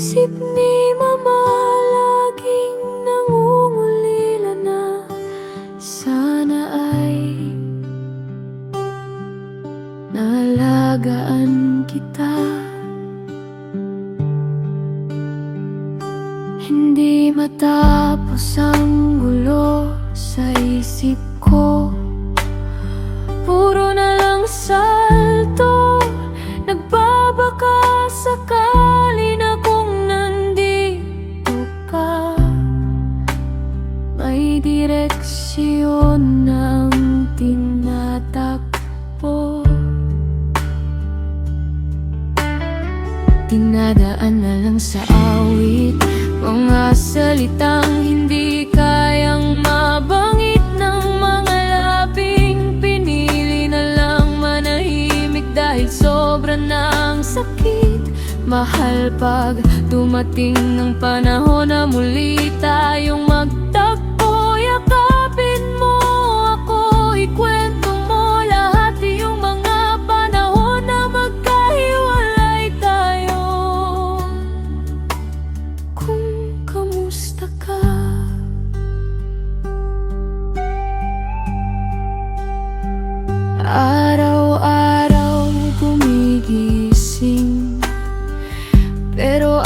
isip ni Mama laging nangungulila na sana ay naalagaan kita. Hindi matapos ang gulo sa isip ko, puro na lang salto. Nagbabaka sakali na kung nandito ka, may direksyon na ang tinatakbo. Dinadaan na lang sa awit, mga salitang hindi kayang mabangit ng mga labing. Pinili na lang manahimik dahil sobra ng sakit. Mahal pag dumating ng panahon na muli tayong magtagpo. Yakapin mo ako, ikwento mo lahat yung mga panahon na magkahiwalay tayo. Kung kamusta ka, araw-araw gumigising, pero